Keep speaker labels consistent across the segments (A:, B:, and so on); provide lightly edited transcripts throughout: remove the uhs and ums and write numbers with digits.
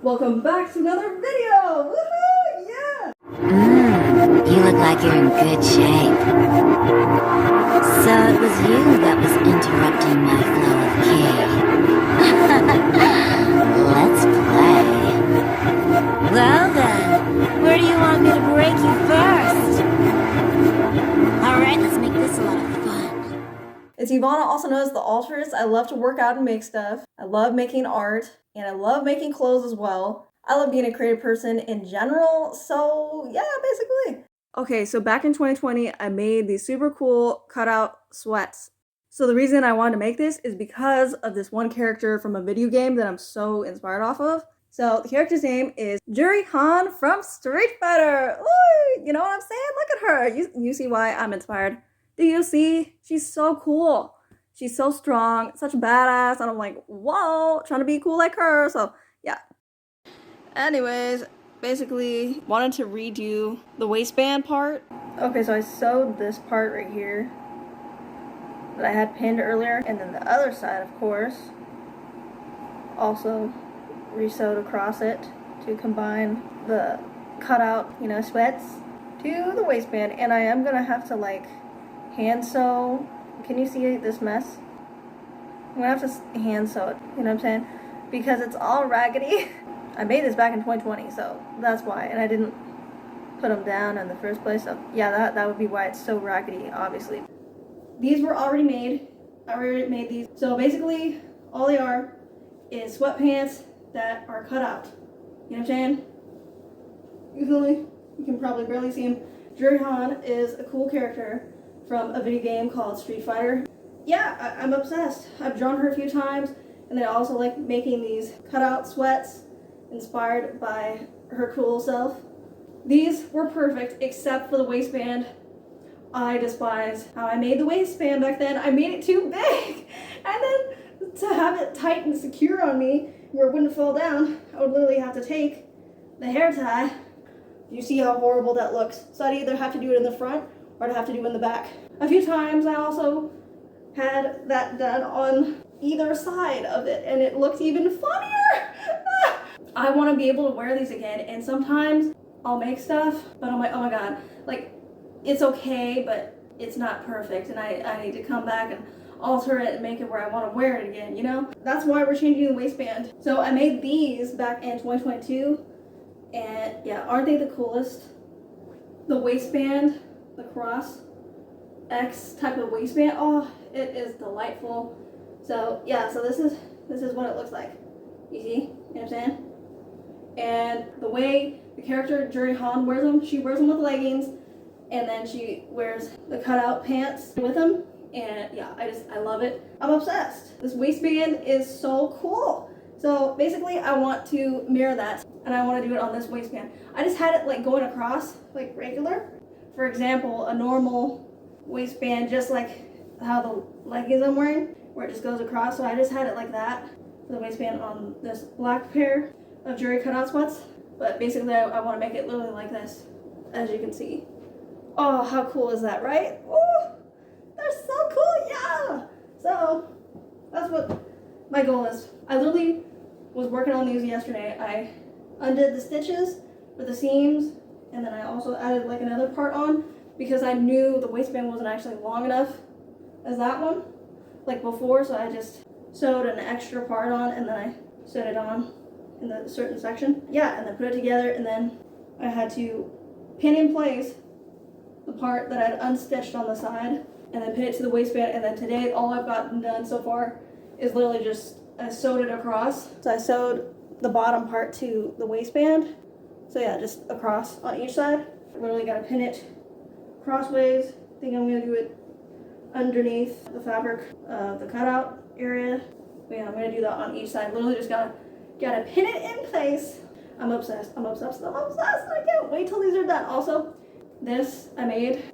A: Welcome back to another video! Woohoo! Yeah!
B: You look like you're in good shape. So it was you that was interrupting my flow of ki. Let's play. Well then, where do you want me to break you first? Alright, let's make this a lot of fun.
A: It's Ivana, also known as the Alteress. I love to work out and make stuff. I love making art, and I love making clothes as well. I love being a creative person in general, so yeah, basically. Okay, so back in 2020, I made these super cool cutout sweats. So the reason I wanted to make this is because of this one character from a video game that I'm so inspired off of. So the character's name is Juri Han from Street Fighter. Ooh, you know what I'm saying? Look at her. You see why I'm inspired. Do you see? She's so cool. She's so strong, such a badass, and I'm like, whoa, trying to be cool like her, so yeah. Anyways, basically wanted to redo the waistband part. Okay, so I sewed this part right here that I had pinned earlier, and then the other side, of course, also re-sewed across it to combine the cutout, sweats to the waistband. And I am gonna have to like hand sew. Can you see this mess? I'm gonna have to hand sew it, you know what I'm saying? Because it's all raggedy. I made this back in 2020, so that's why. And I didn't put them down in the first place, so yeah, that would be why it's so raggedy, obviously. These were already made. I already made these. So basically, all they are is sweatpants that are cut out. You know what I'm saying? You can probably barely see him. Juri Han is a cool character from a video game called Street Fighter. Yeah, I'm obsessed. I've drawn her a few times, and then I also like making these cutout sweats inspired by her cool self. These were perfect except for the waistband. I despise how I made the waistband back then. I made it too big, and then to have it tight and secure on me where it wouldn't fall down, I would literally have to take the hair tie. You see how horrible that looks. So I'd either have to do it in the front or I'd have to do it in the back. A few times I also had that done on either side of it, and it looked even funnier. I want to be able to wear these again, and sometimes I'll make stuff, but I'm like, oh my god, like, it's okay, but it's not perfect, and I need to come back and alter it and make it where I want to wear it again, you know? That's why we're changing the waistband. So I made these back in 2022, and yeah, aren't they the coolest? The waistband, the cross X type of waistband, oh, it is delightful. So yeah, so this is what it looks like. You see? You know what I'm saying? And the way the character Juri Han wears them, she wears them with leggings, and then she wears the cutout pants with them. And yeah, I love it. I'm obsessed. This waistband is so cool. So basically I want to mirror that, and I want to do it on this waistband. I just had it like going across like regular. For example, a normal waistband, just like how the leggings I'm wearing, where it just goes across. So I just had it like that for the waistband on this black pair of Juri cutout sweats. But basically I want to make it literally like this, as you can see. Oh, how cool is that, right? Oh, they're so cool, yeah! So that's what my goal is. I literally was working on these yesterday. I undid the stitches for the seams, and then I also added like another part on because I knew the waistband wasn't actually long enough as that one, like before, so I just sewed an extra part on, and then I sewed it on in the certain section. Yeah, and then put it together, and then I had to pin in place the part that I'd unstitched on the side, and then pin it to the waistband. And then today, all I've gotten done so far is literally just I sewed it across. So I sewed the bottom part to the waistband. So yeah, just across on each side. I literally gotta pin it crossways. I think I'm gonna do it underneath the fabric of the cutout area. But yeah, I'm gonna do that on each side. Literally just gotta pin it in place. I'm obsessed. I'm obsessed. I'm obsessed. I can't wait till these are done. Also, this I made.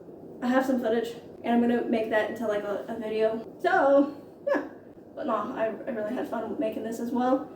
A: I have some footage, and I'm gonna make that into like a video. So yeah, but no, I really had fun making this as well,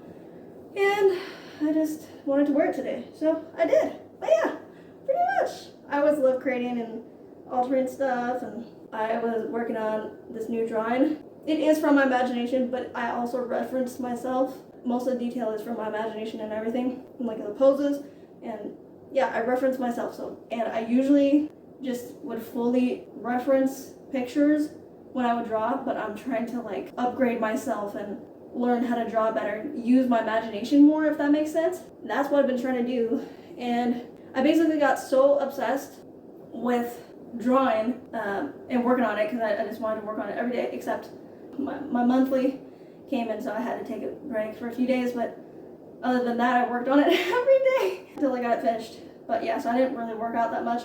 A: and I just wanted to wear it today, so I did. But yeah, pretty much. I always love creating and altering stuff, and I was working on this new drawing. It is from my imagination, but I also referenced myself most of the detail is from my imagination and everything, and like the poses, and yeah, I reference myself. So, and I usually just would fully reference pictures when I would draw, but I'm trying to like upgrade myself and learn how to draw better, use my imagination more, if that makes sense. That's what I've been trying to do, and I basically got so obsessed with drawing and working on it, because I just wanted to work on it every day, except my monthly came in, so I had to take a break for a few days, but other than that, I worked on it every day until I got it finished. But yeah, so I didn't really work out that much,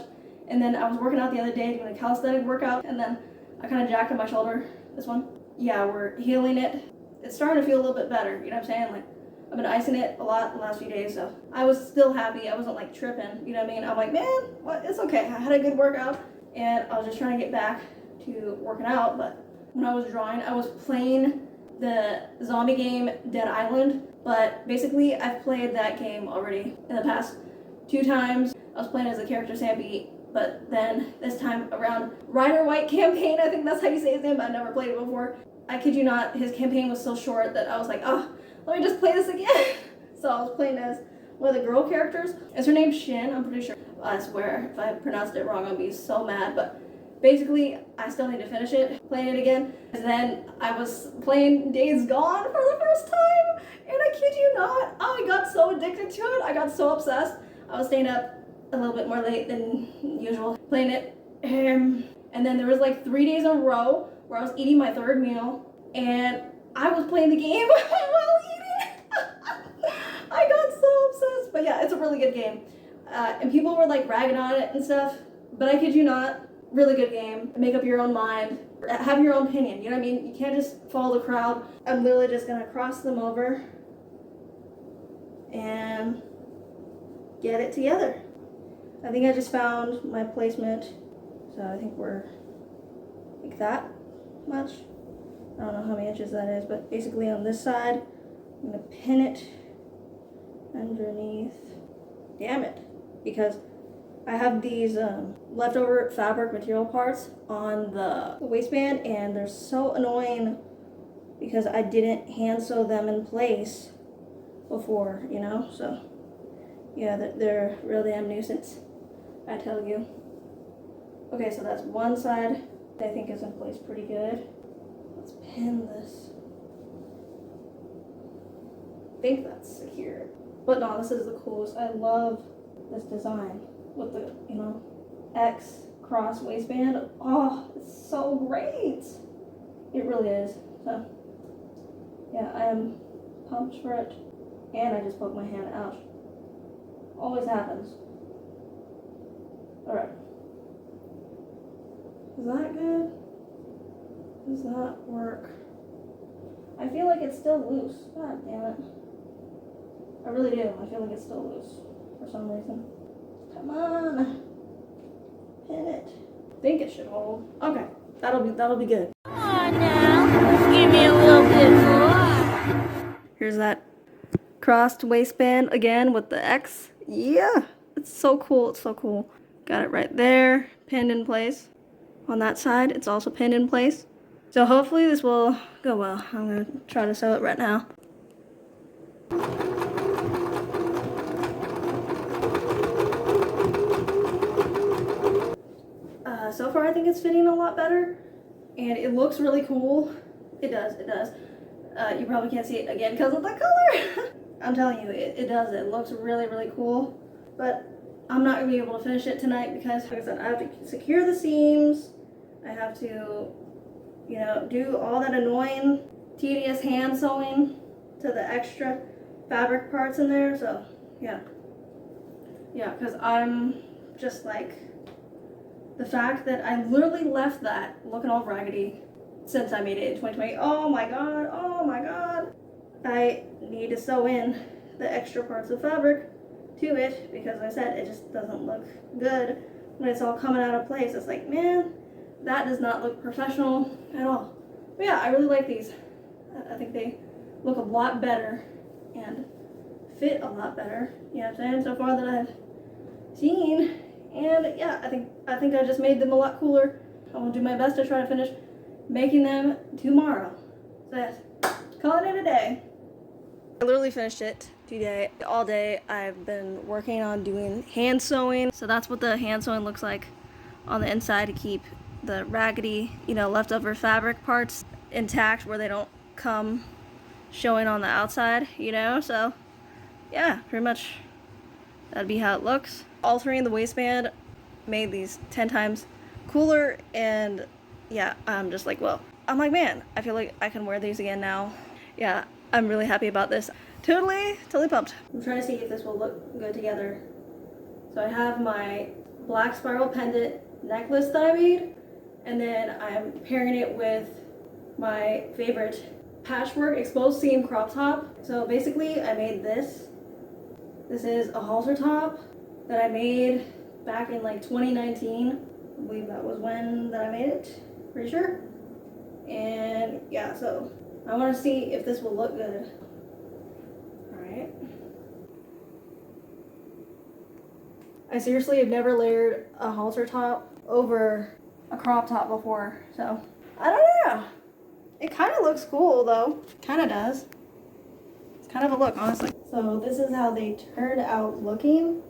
A: and then I was working out the other day doing a calisthenic workout, and then I kind of jacked up my shoulder, this one. Yeah, we're healing it. It's starting to feel a little bit better, you know what I'm saying? Like, I've been icing it a lot the last few days, so I was still happy. I wasn't like tripping, you know what I mean? I'm like, man, what? It's okay. I had a good workout, and I was just trying to get back to working out. But when I was drawing, I was playing the zombie game Dead Island, but basically I've played that game already in the past 2 times. I was playing as the character Sampy, but then this time around Ryder White campaign, I think that's how you say his name, but I've never played it before. I kid you not, his campaign was so short that I was like, oh, let me just play this again. So I was playing as one of the girl characters. Is her name Shin? I'm pretty sure. I swear, if I pronounced it wrong, I'll be so mad. But basically, I still need to finish it, playing it again. And then I was playing Days Gone for the first time, and I kid you not, I got so addicted to it. I got so obsessed. I was staying up a little bit more late than usual playing it. And then there was like 3 days in a row where I was eating my 3rd meal, and I was playing the game while eating. I got so obsessed. But yeah, it's a really good game. And people were like ragging on it and stuff, but I kid you not, really good game. Make up your own mind, have your own opinion, you know what I mean? You can't just follow the crowd. I'm literally just gonna cross them over and get it together. I think I just found my placement, so I think we're like that much. I don't know how many inches that is, but basically on this side, I'm gonna pin it underneath. Damn it, because I have these leftover fabric material parts on the waistband, and they're so annoying because I didn't hand sew them in place before, you know? So yeah, they're really a nuisance, I tell you. Okay, so that's one side that I think is in place pretty good. Let's pin this. I think that's secure. But no, this is the coolest. I love this design with the, you know, X cross waistband. Oh, it's so great. It really is. So yeah, I am pumped for it. And I just poked my hand out. Always happens. Alright. Is that good? Does that work? I feel like it's still loose. God damn it. I really do. I feel like it's still loose for some reason. Come on. Pin it. I think it should hold. Okay. That'll be good.
B: Come on now. Give me a little bit more.
A: Here's that crossed waistband again with the X. Yeah. It's so cool. It's so cool. Got it right there. Pinned in place. On that side, it's also pinned in place. So hopefully this will go well. I'm going to try to sew it right now. So far I think it's fitting a lot better, and it looks really cool. It does. You probably can't see it again because of the color. I'm telling you, it does. It looks really, really cool. But I'm not going to be able to finish it tonight because, like I said, I have to secure the seams. I have to, you know, do all that annoying, tedious hand sewing to the extra fabric parts in there. So, yeah. Yeah, because I'm just like, the fact that I literally left that looking all raggedy since I made it in 2020. Oh my god. I need to sew in the extra parts of fabric to it because, like I said, it just doesn't look good when it's all coming out of place. It's like, man, that does not look professional at all. But yeah, I really like these. I think they look a lot better and fit a lot better, you know what I'm saying, so far that I've seen. And yeah, I think I just made them a lot cooler. I will do my best to try to finish making them tomorrow. So yes, call it a day. I literally finished it today. All day I've been working on doing hand sewing. So that's what the hand sewing looks like on the inside to keep the raggedy, you know, leftover fabric parts intact where they don't come showing on the outside, you know? So yeah, pretty much that'd be how it looks. Altering the waistband made these 10 times cooler, and yeah, I'm just like, well, I'm like, man, I feel like I can wear these again now. Yeah, I'm really happy about this. Totally pumped. I'm trying to see if this will look good together. So I have my black spiral pendant necklace that I made, and then I'm pairing it with my favorite patchwork exposed seam crop top. So basically I made this. This is a halter top that I made back in like 2019. I believe that was when that I made it, pretty sure. And yeah, so I want to see if this will look good. Alright. I seriously have never layered a halter top over a crop top before, so I don't know. It kind of looks cool though. Kind of does. It's kind of a look, honestly. So this is how they turned out looking.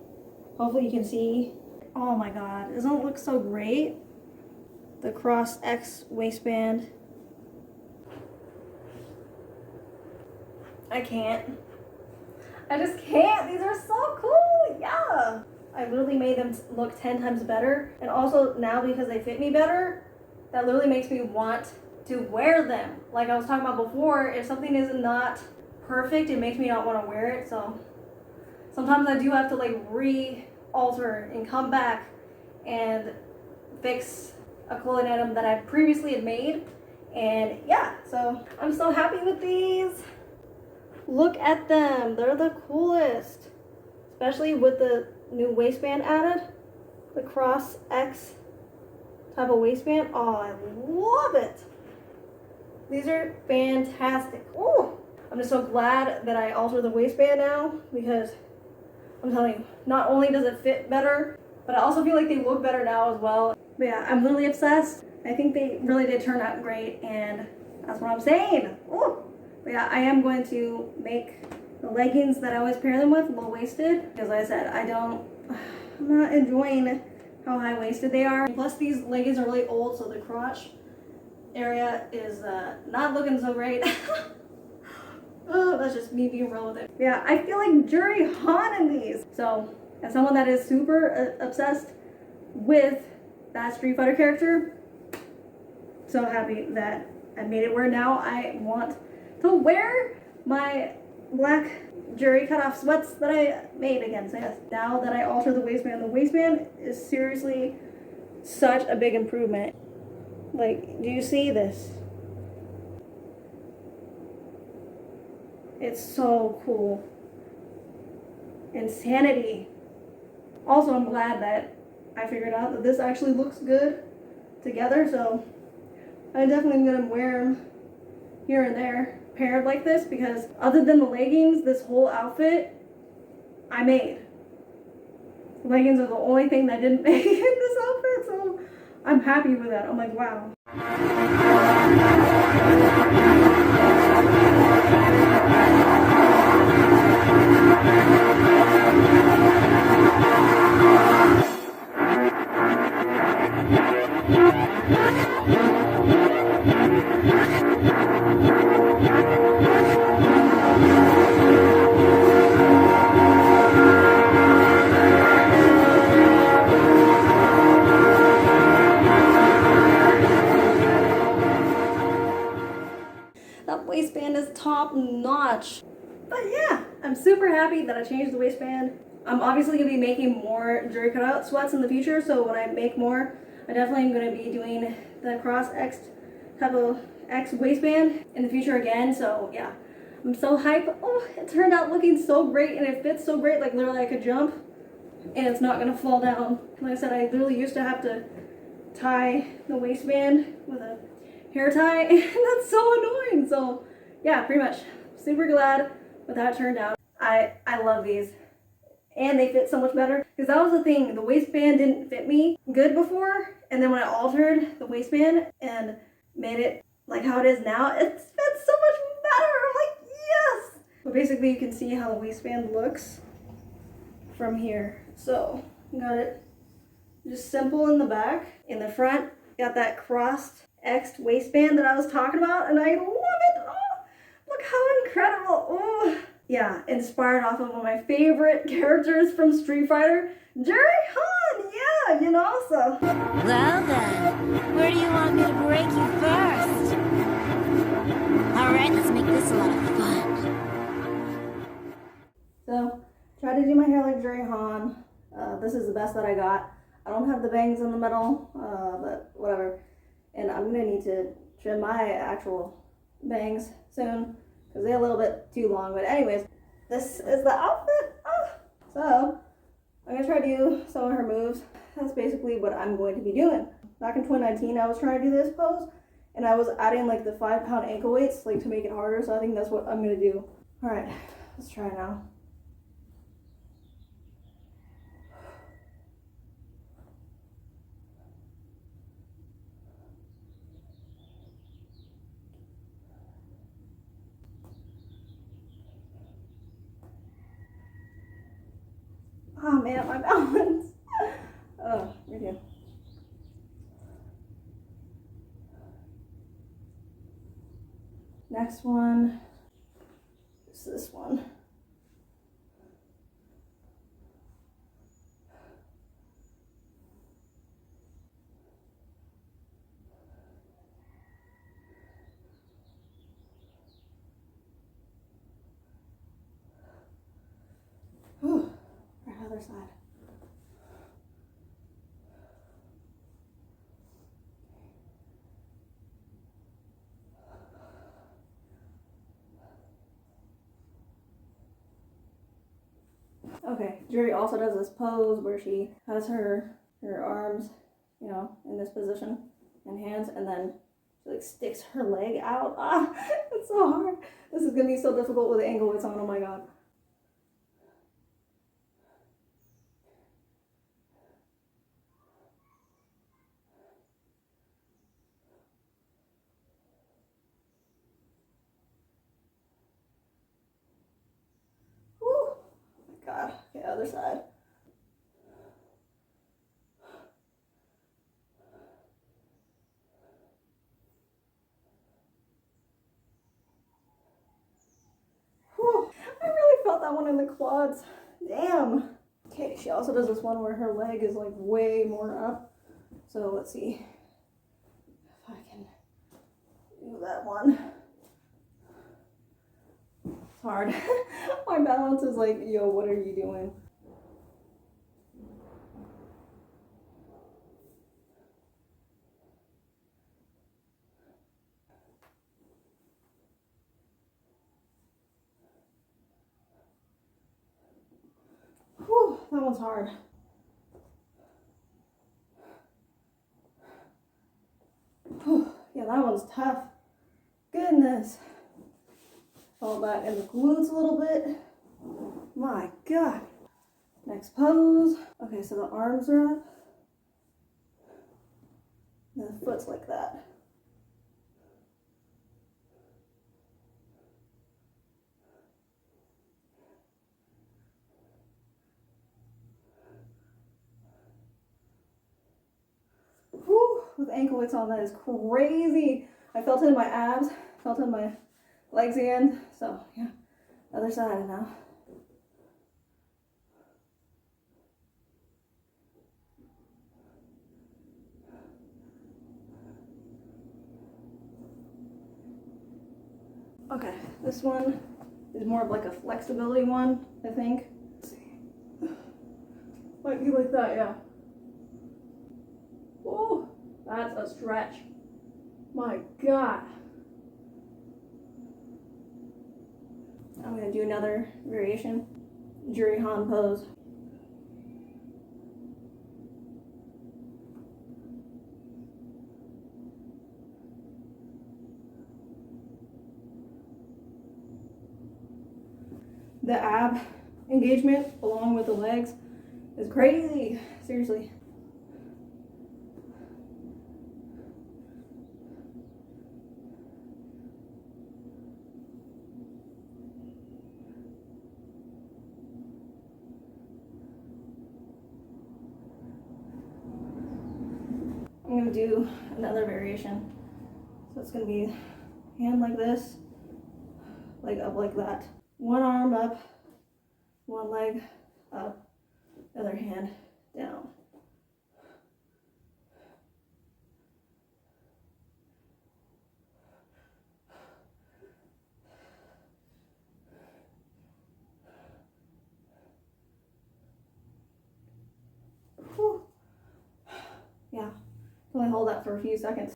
A: Hopefully you can see. Oh my god, doesn't it look so great? The cross X waistband. I can't. I just can't. These are so cool. Yeah. I literally made them look 10 times better. And also now because they fit me better, that literally makes me want to wear them. Like I was talking about before, if something is not perfect, it makes me not want to wear it. So sometimes I do have to like re-alter and come back and fix a clothing item that I previously had made. And yeah, so I'm so happy with these. Look at them. They're the coolest. Especially with the new waistband added. The cross X type of waistband. Oh, I love it. These are fantastic. Oh, I'm just so glad that I altered the waistband now, because I'm telling you, not only does it fit better, but I also feel like they look better now as well. But yeah, I'm literally obsessed. I think they really did turn out great, and that's what I'm saying. Oh, but yeah, I am going to make the leggings that I always pair them with low-waisted, because like I said, I'm not enjoying how high-waisted they are. Plus these leggings are really old, so the crotch area is not looking so great. Oh, that's just me being real with it. Yeah, I feel like Juri Han in these. So, as someone that is super obsessed with that Street Fighter character, so happy that I made it where now I want to wear my black Juri cutoff sweats that I made again. So yes, now that I alter the waistband is seriously such a big improvement. Like, do you see this? It's so cool. Insanity. Also, I'm glad that I figured out that this actually looks good together, so I definitely am gonna wear them here and there paired like this, because other than the leggings, this whole outfit I made. The leggings are the only thing that I didn't make in this outfit, so I'm happy with that. I'm like, wow. That waistband is top notch. But yeah, I'm super happy that I changed the waistband. I'm obviously going to be making more Juri cutout sweats in the future, so when I make more, I definitely am going to be doing the cross X type of X waistband in the future again. So yeah, I'm so hyped. Oh, it turned out looking so great, and it fits so great. Like literally I could jump and it's not going to fall down. Like I said, I literally used to have to tie the waistband with a hair tie, and that's so annoying. So yeah, pretty much super glad with how it turned out. I love these, and they fit so much better, because that was the thing, the waistband didn't fit me good before, and then when I altered the waistband and made it like how it is now, it fits so much better. I'm like, yes. But basically you can see how the waistband looks from here. So you got it just simple in the back. In the front, got that crossed X'd waistband that I was talking about, and I love it. Oh, look how incredible. Oh, yeah, inspired off of one of my favorite characters from Street Fighter, Juri Han. Yeah, you know, so.
B: Well then, where do you want me to break you first? Alright, let's make this a lot of fun.
A: So, try to do my hair like Juri Han. This is the best that I got. I don't have the bangs in the middle, but whatever. And I'm gonna need to trim my actual bangs soon because they're a little bit too long. But anyways, this is the outfit. Oh. So I'm gonna try to do some of her moves. That's basically what I'm going to be doing. Back in 2019, I was trying to do this pose, and I was adding like the 5-pound ankle weights like to make it harder. So I think that's what I'm gonna do. All right, let's try now. Oh man, my balance. Oh, right here. Next one is this one. Whew. Right, other side. Okay, Juri also does this pose where she has her arms, you know, in this position and hands, and then she like sticks her leg out. Ah, it's so hard. This is gonna be so difficult with the ankle weights on. Oh my god. Whew. Oh my god. Okay, other side. Whew. I really felt that one in the quads. Damn. Okay, she also does this one where her leg is like way more up. So let's see if I can do that one. It's hard. My balance is like, yo, what are you doing? Whew, that one's hard. Whew, yeah, that one's tough. Goodness. Fall back in the glutes a little bit. My god. Next pose. Okay, so the arms are up. And the foot's like that. Whew, with ankle weights on, that is crazy. I felt it in my abs, felt it in my legs again. So yeah, other side now. Okay, this one is more of like a flexibility one, I think. Let's see. Might be like that, yeah. Oh, that's a stretch. My god. I'm gonna do another variation. Juri Han Pose. The ab engagement along with the legs is crazy. Seriously. gonna do another variation. So it's gonna be hand like this, leg up like that. One arm up, one leg up, other hand down. Whew. Yeah, only hold that for a few seconds.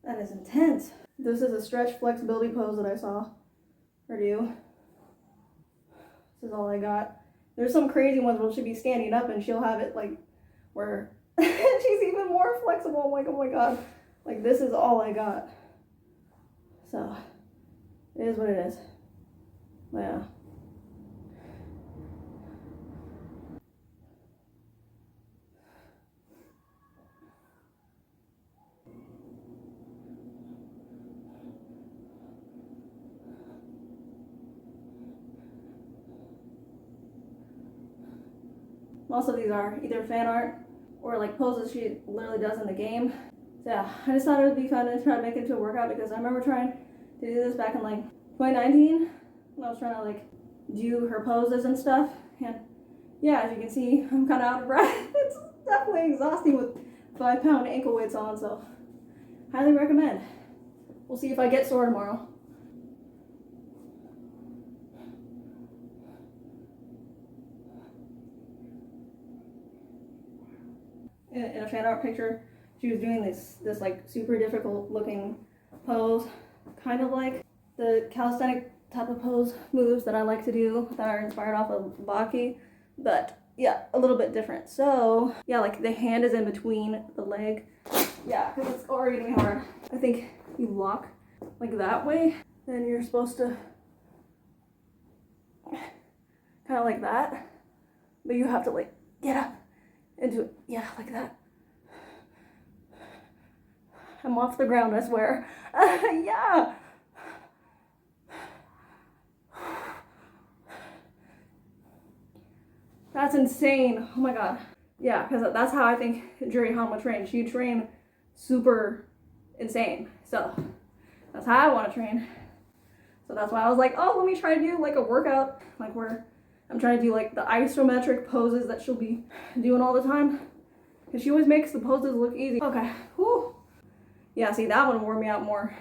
A: That is intense. This is a stretch flexibility pose that I saw her do. This is all I got. There's some crazy ones where she'll be standing up and she'll have it like where she's even more flexible. I'm like, oh my god. Like, this is all I got. So, it is what it is. But yeah. Most of these are either fan art or like poses she literally does in the game. So yeah, I just thought it would be fun to try to make it into a workout because I remember trying to do this back in like 2019 when I was trying to like do her poses and stuff. And yeah, as you can see, I'm kind of out of breath. It's definitely exhausting with 5-pound ankle weights on, so highly recommend. We'll see if I get sore tomorrow. In a fan art picture, she was doing this like super difficult looking pose, kind of like the calisthenic type of pose moves that I like to do that are inspired off of Baki, but yeah, a little bit different. So yeah, like the hand is in between the leg. Yeah, because it's already gonna be hard. I think you lock like that way, then you're supposed to kind of like that, but you have to like get up and do it, yeah, like that. I'm off the ground, I swear. Yeah. That's insane. Oh my god. Yeah, because that's how I think Juri Han would train. She'd train super insane. So that's how I want to train. So that's why I was like, oh, let me try to do like a workout, like where I'm trying to do like the isometric poses that she'll be doing all the time. Because she always makes the poses look easy. Okay. Whew. Yeah, see, that one wore me out more.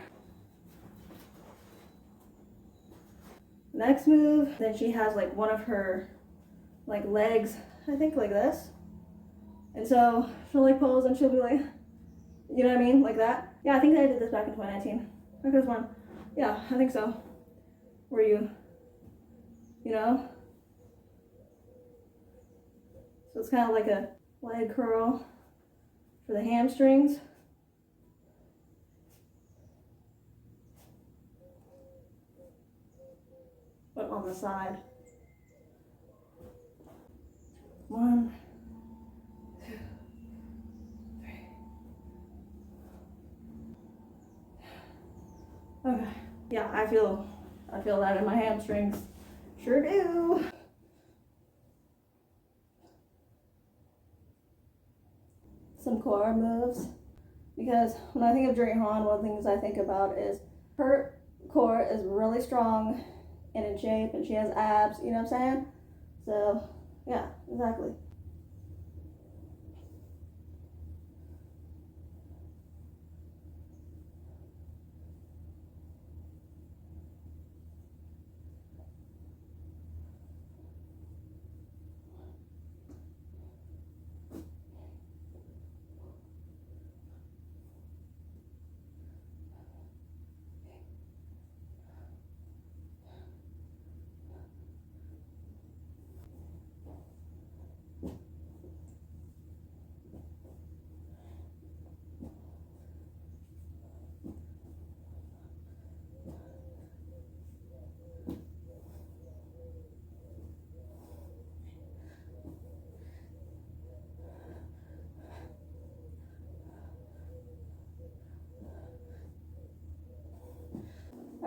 A: Next move, then she has like one of her like legs, I think like this. And so she'll like pose and she'll be like, you know what I mean? Like that. Yeah, I think I did this back in 2019. I could have sworn. Yeah, I think so. Where you know? So it's kind of like a leg curl for the hamstrings. But on the side. 1, 2, 3. Okay. Yeah, I feel that in my hamstrings. Sure do. Some core moves. Because when I think of Juri Han, one of the things I think about is her core is really strong and in shape, and she has abs, you know what I'm saying? So, yeah, exactly.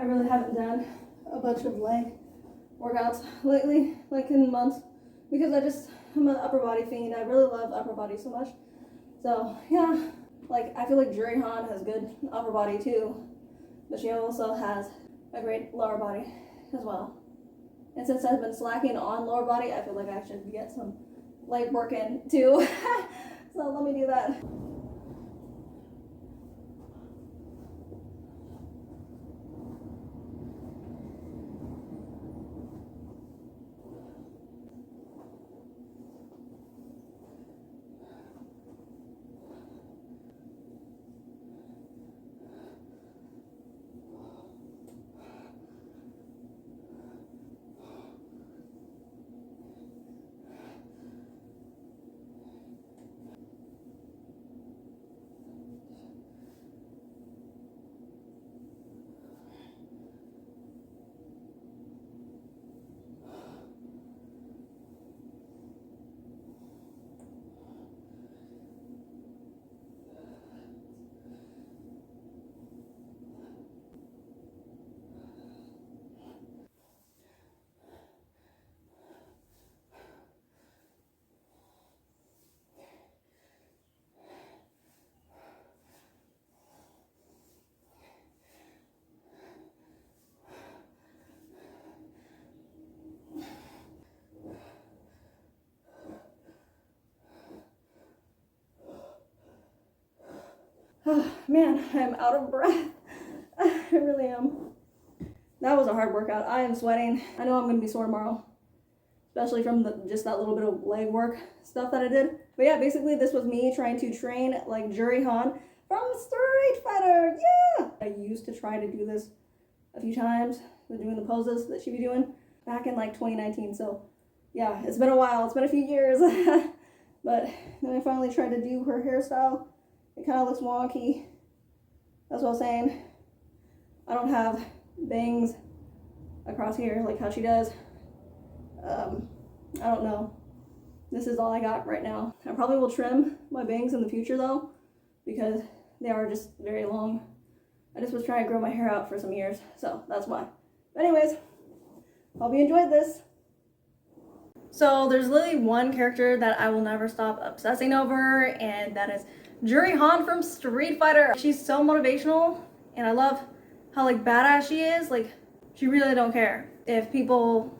A: I really haven't done a bunch of leg workouts lately, like in months, because I'm an upper body fiend. I really love upper body so much. So yeah, like I feel like Juri Han has good upper body too, but she also has a great lower body as well. And since I've been slacking on lower body, I feel like I should get some leg work in too. So let me do that. Oh, man, I'm out of breath. I really am. That was a hard workout. I am sweating. I know I'm going to be sore tomorrow, especially from just that little bit of leg work stuff that I did. But yeah, basically this was me trying to train like Juri Han from Street Fighter. Yeah! I used to try to do this a few times, doing the poses that she'd be doing back in like 2019. So yeah, it's been a while. It's been a few years. But then I finally tried to do her hairstyle. It kind of looks wonky. That's what I was saying. I don't have bangs across here like how she does. I don't know. This is all I got right now. I probably will trim my bangs in the future though, because they are just very long. I just was trying to grow my hair out for some years, so that's why. But anyways, hope you enjoyed this. So there's literally one character that I will never stop obsessing over, and that is Juri Han from Street Fighter. She's so motivational, and I love how like badass she is. Like, she really don't care if people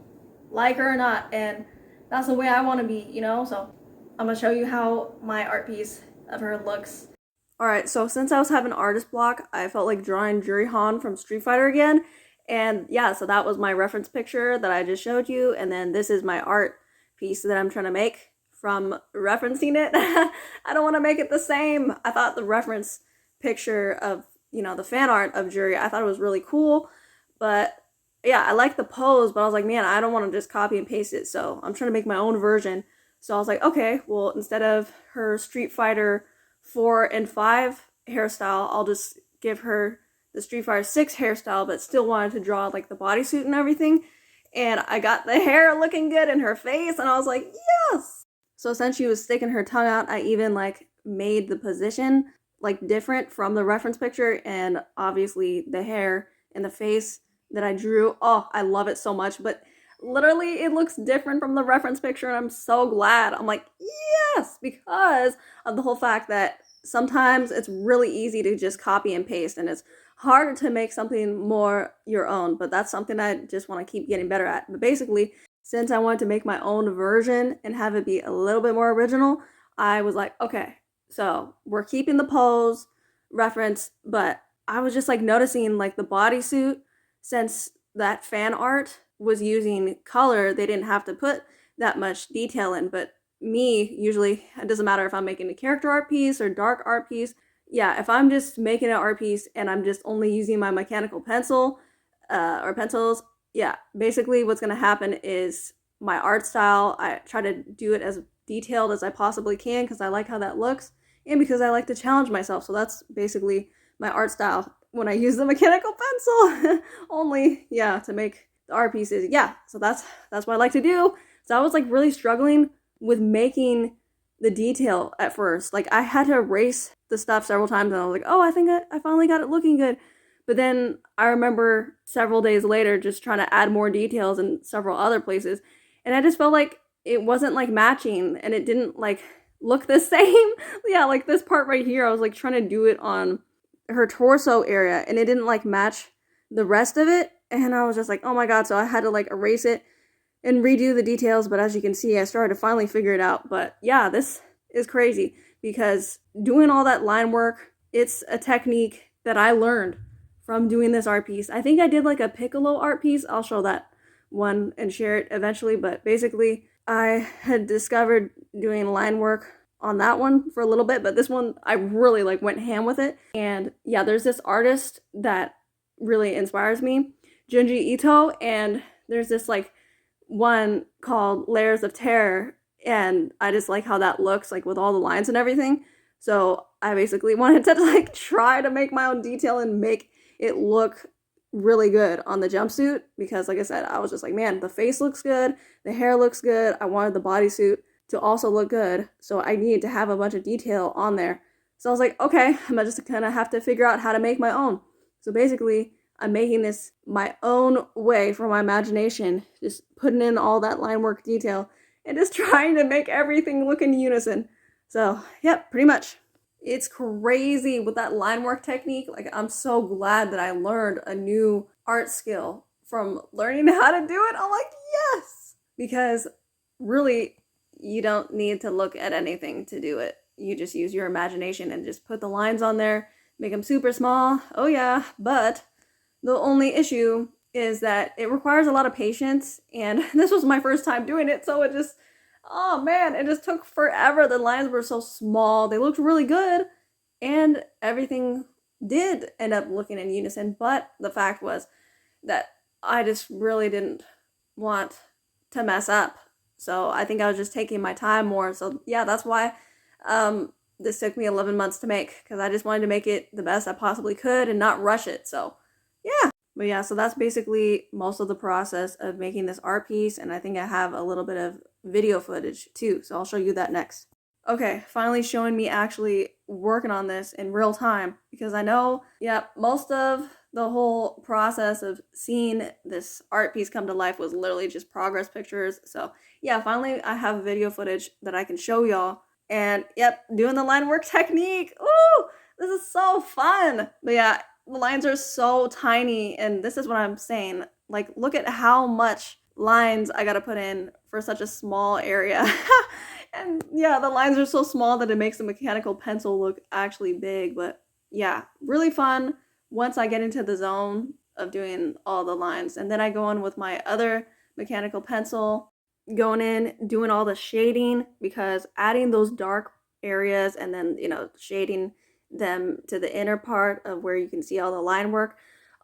A: like her or not, and that's the way I want to be, you know? So I'm gonna show you how my art piece of her looks. Alright, so since I was having artist block, I felt like drawing Juri Han from Street Fighter again. And yeah, so that was my reference picture that I just showed you, and then this is my art piece that I'm trying to make from referencing it. I don't want to make it the same. I thought the reference picture of, you know, the fan art of Juri, I thought it was really cool, but yeah, I like the pose, but I was like, man, I don't want to just copy and paste it, so I'm trying to make my own version. So I was like, okay, well, instead of her Street Fighter 4 and 5 hairstyle, I'll just give her the Street Fighter 6 hairstyle, but still wanted to draw like the bodysuit and everything. And I got the hair looking good in her face, and I was like, yes! So since she was sticking her tongue out, I even like made the position like different from the reference picture, and obviously the hair and the face that I drew, oh, I love it so much, but literally it looks different from the reference picture, and I'm so glad. I'm like, yes, because of the whole fact that sometimes it's really easy to just copy and paste, and it's harder to make something more your own, but that's something I just want to keep getting better at. But basically, since I wanted to make my own version and have it be a little bit more original, I was like, okay, so we're keeping the pose reference, but I was just like noticing like the bodysuit, since that fan art was using color, they didn't have to put that much detail in. But me, usually, it doesn't matter if I'm making a character art piece or dark art piece. Yeah, if I'm just making an art piece and I'm just only using my mechanical pencil or pencils, yeah, basically what's going to happen is my art style, I try to do it as detailed as I possibly can because I like how that looks and because I like to challenge myself. So that's basically my art style when I use the mechanical pencil only, yeah, to make the art pieces. Yeah, so that's what I like to do. So I was like really struggling with making the detail at first. Like I had to erase the stuff several times and I was like, oh, I think I finally got it looking good. But then I remember several days later just trying to add more details in several other places, and I just felt like it wasn't like matching, and it didn't like look the same. Yeah, like this part right here, I was like trying to do it on her torso area, and it didn't like match the rest of it, and I was just like, oh my god. So I had to like erase it and redo the details, but as you can see, I started to finally figure it out. But yeah, this is crazy, because doing all that line work, it's a technique that I learned from doing this art piece. I think I did like a piccolo art piece. I'll show that one and share it eventually, but basically I had discovered doing line work on that one for a little bit, but this one I really like went ham with it. And yeah, there's this artist that really inspires me, Junji Ito, and there's this like one called Layers of Terror, and I just like how that looks like with all the lines and everything. So I basically wanted to like try to make my own detail and make it look really good on the jumpsuit, because like I said, I was just like, man, the face looks good, the hair looks good, I wanted the bodysuit to also look good, so I needed to have a bunch of detail on there. So I was like, okay, I'm just gonna have to figure out how to make my own. So basically, I'm making this my own way for my imagination, just putting in all that line work detail and just trying to make everything look in unison. So, yep, pretty much. It's crazy with that line work technique. Like, I'm so glad that I learned a new art skill from learning how to do it. I'm like, yes! Because really, you don't need to look at anything to do it. You just use your imagination and just put the lines on there, make them super small. Oh yeah, but the only issue is that it requires a lot of patience, and this was my first time doing it, so it just, oh man, it just took forever. The lines were so small. They looked really good, and everything did end up looking in unison, but the fact was that I just really didn't want to mess up. So I think I was just taking my time more. So yeah, that's why this took me 11 months to make, because I just wanted to make it the best I possibly could and not rush it. So yeah. But yeah, so that's basically most of the process of making this art piece, and I think I have a little bit of video footage too, so I'll show you that next. Okay, finally showing me actually working on this in real time, because I know, yeah, most of the whole process of seeing this art piece come to life was literally just progress pictures. So yeah, finally I have video footage that I can show y'all, and yep, doing the line work technique. Ooh, this is so fun. But yeah, the lines are so tiny, and this is what I'm saying. Like, look at how much lines I gotta put in for such a small area. And yeah, the lines are so small that it makes the mechanical pencil look actually big. But yeah, really fun once I get into the zone of doing all the lines. And then I go in with my other mechanical pencil, going in, doing all the shading, because adding those dark areas and then, you know, shading them to the inner part of where you can see all the line work,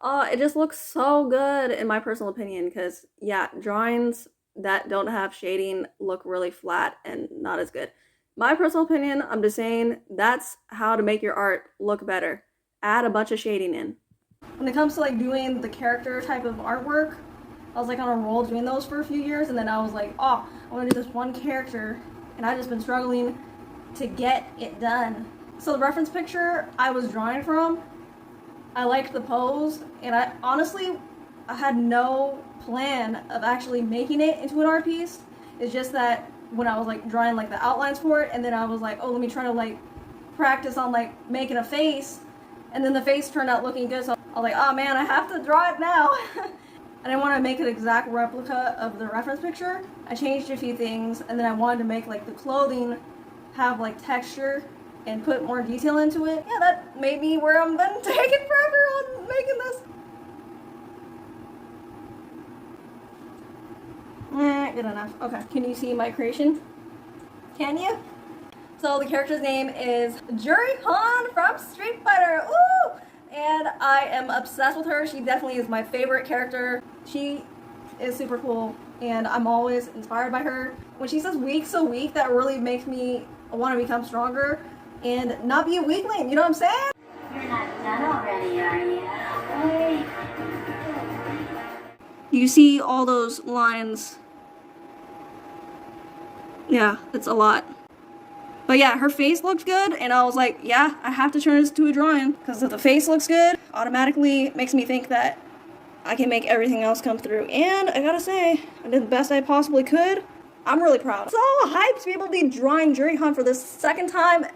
A: it just looks so good in my personal opinion. Because yeah, drawings that don't have shading look really flat and not as good. My personal opinion, I'm just saying, that's how to make your art look better. Add a bunch of shading in. When it comes to like doing the character type of artwork, I was like on a roll doing those for a few years, and then I was like, oh, I want to do this one character, and I've just been struggling to get it done. So the reference picture I was drawing from, I liked the pose, and I honestly had no plan of actually making it into an art piece. It's just that when I was like drawing like the outlines for it, and then I was like, oh, let me try to like practice on like making a face, and then the face turned out looking good, so I was like, oh man, I have to draw it now. I didn't want to make an exact replica of the reference picture. I changed a few things, and then I wanted to make like the clothing have like texture and put more detail into it. Yeah, that made me where I'm been taking forever on making this. Good enough. Okay, can you see my creation? Can you? So the character's name is Juri Han from Street Fighter. Ooh! And I am obsessed with her. She definitely is my favorite character. She is super cool, and I'm always inspired by her. When she says weak so weak, that really makes me want to become stronger and not be a weakling, you know what I'm saying?
B: You're not done already, are you? Hey.
A: You see all those lines? Yeah, it's a lot. But yeah, her face looked good, and I was like, yeah, I have to turn this to a drawing, because if the face looks good, automatically makes me think that I can make everything else come through. And I gotta say, I did the best I possibly could. I'm really proud. I'm so hyped to be able to be drawing Juri Han for the second time.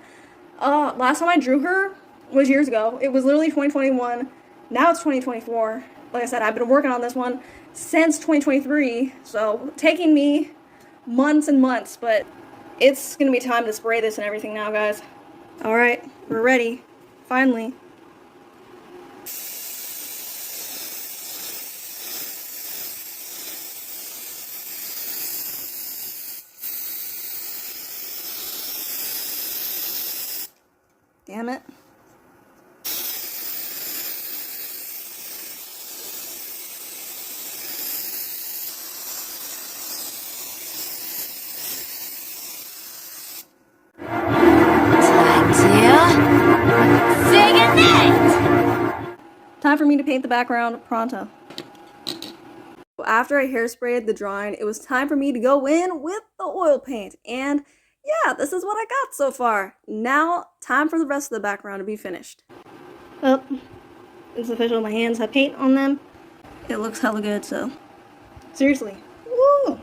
A: Last time I drew her was years ago. It was literally 2021. Now it's 2024. Like I said, I've been working on this one since 2023. So taking me months and months, but it's gonna be time to spray this and everything now, guys. All right, we're ready. Finally. Damn it. Time for me to paint the background pronto. After I hairsprayed the drawing, it was time for me to go in with the oil paint. And yeah, this is what I got so far. Now, time for the rest of the background to be finished. Well, it's official. My hands have paint on them. It looks hella good, so seriously. Woo!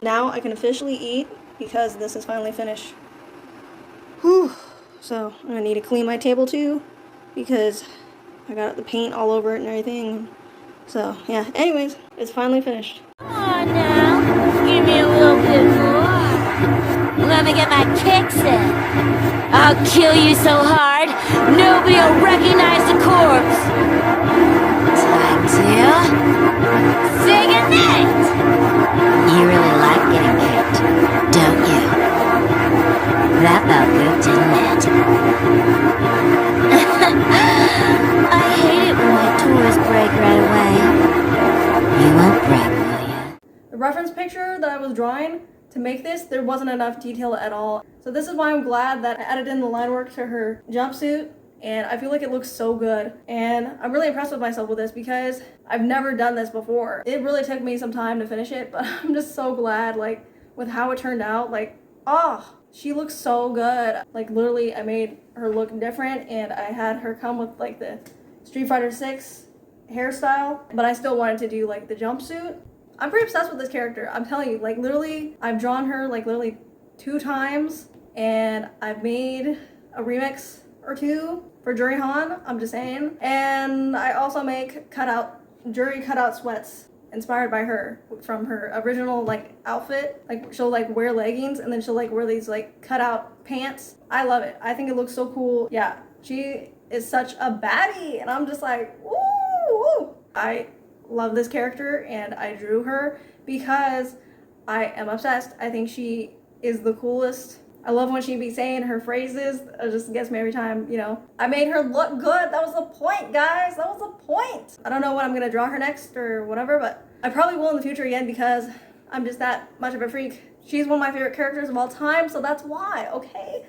A: Now I can officially eat because this is finally finished. Whew. So I'm gonna need to clean my table too because I got the paint all over it and everything. So yeah, anyways, it's finally finished.
B: Come on now, give me a little bit more. Let me get my kicks in. I'll kill you so hard, nobody will recognize the corpse. Time to sing a night. You really like getting kicked, don't you? That felt good, didn't it? I hate it when my toys break right away. You won't break, will ya?
A: The reference picture that I was drawing to make this, there wasn't enough detail at all. So this is why I'm glad that I added in the line work to her jumpsuit, and I feel like it looks so good. And I'm really impressed with myself with this because I've never done this before. It really took me some time to finish it, but I'm just so glad, like, with how it turned out. Like, oh, she looks so good. Like, literally, I made her look different, and I had her come with, like, the Street Fighter 6 hairstyle, but I still wanted to do, like, the jumpsuit. I'm pretty obsessed with this character. I'm telling you, like, literally, I've drawn her, like, literally 2 times, and I've made a remix or 2 for Juri Han, I'm just saying. And I also make Juri cutout sweats inspired by her from her original like outfit. Like she'll like wear leggings and then she'll like wear these like cutout pants. I love it. I think it looks so cool. Yeah, she is such a baddie and I'm just like, ooh. I love this character and I drew her because I am obsessed. I think she is the coolest. I love when she be saying her phrases. It just gets me every time, you know. I made her look good. That was the point, guys. That was the point. I don't know what I'm gonna draw her next or whatever, but I probably will in the future again because I'm just that much of a freak. She's one of my favorite characters of all time, so that's why, okay?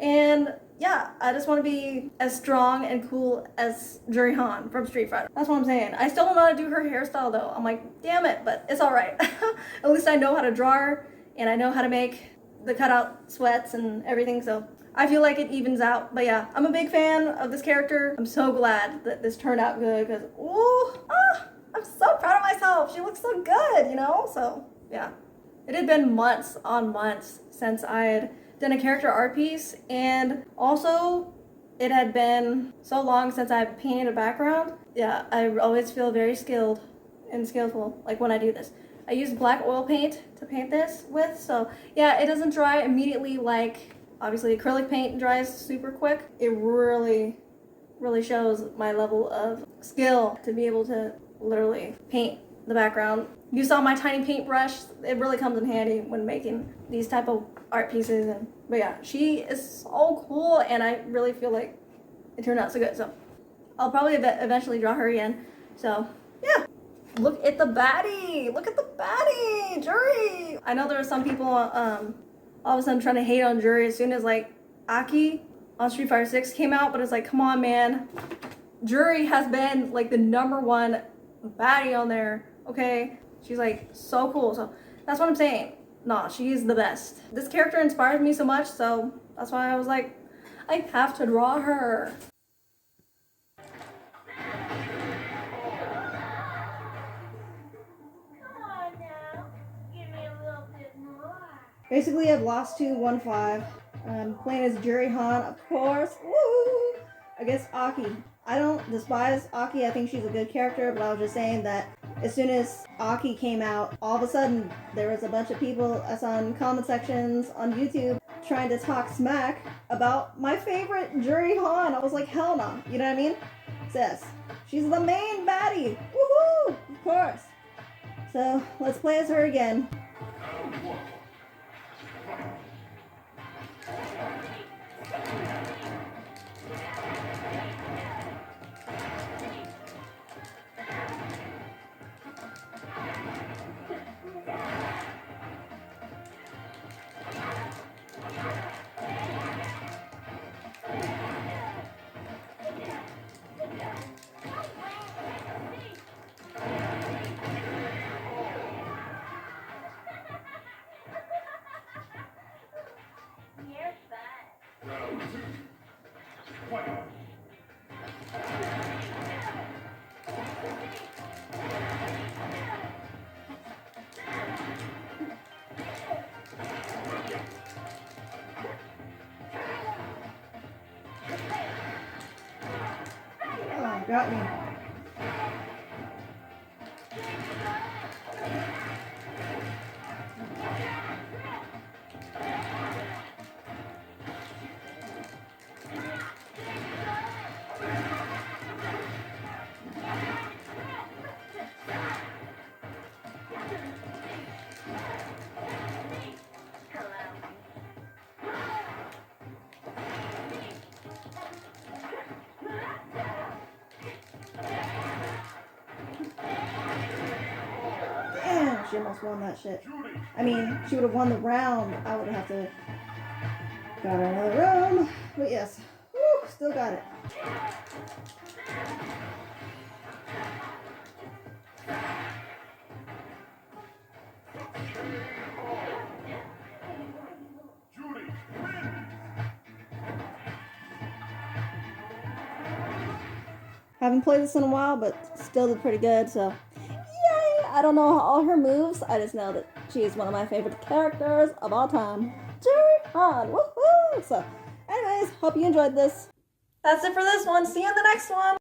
A: And yeah, I just want to be as strong and cool as Juri Han from Street Fighter. That's what I'm saying. I still don't know how to do her hairstyle though. I'm like, damn it, but it's all right. At least I know how to draw her and I know how to make the cutout sweats and everything, so I feel like it evens out. But yeah, I'm a big fan of this character. I'm so glad that this turned out good because I'm so proud of myself. She looks so good, you know? So yeah, it had been months on months since I had done a character art piece, and also it had been so long since I painted a background. Yeah, I always feel very skilled and skillful like when I do this. I used black oil paint to paint this with, so yeah, it doesn't dry immediately like obviously acrylic paint dries super quick. It really shows my level of skill to be able to literally paint the background. You saw my tiny paintbrush. It really comes in handy when making these type of art pieces. But yeah, she is so cool and I really feel like it turned out so good. So I'll probably eventually draw her again. So yeah. Look at the baddie! Look at the baddie! Juri! I know there are some people all of a sudden trying to hate on Juri as soon as like A.K.I on Street Fighter 6 came out, but it's like, come on, man. Juri has been like the #1 baddie on there, okay? She's like so cool. So that's what I'm saying. Nah, she's the best. This character inspires me so much, so that's why I was like, I have to draw her. Basically, I've lost to 1-5. I'm playing as Juri Han, of course. Woo! Against Aki. I don't despise Aki. I think she's a good character, but I was just saying that as soon as Aki came out, all of a sudden there was a bunch of people I saw in comment sections on YouTube trying to talk smack about my favorite Juri Han. I was like, hell no. You know what I mean? Sis, she's the main baddie. Woohoo! Of course. So let's play as her again. Oh, got me. Damn, she almost won that shit. I mean, she would have won the round. I would have to got her another room. But yes, woo, still got it. Haven't played this in a while, but still did pretty good, so yay! I don't know all her moves, I just know that she's one of my favorite characters of all time. Juri Han! Woohoo! So, anyways, hope you enjoyed this. That's it for this one. See you in the next one!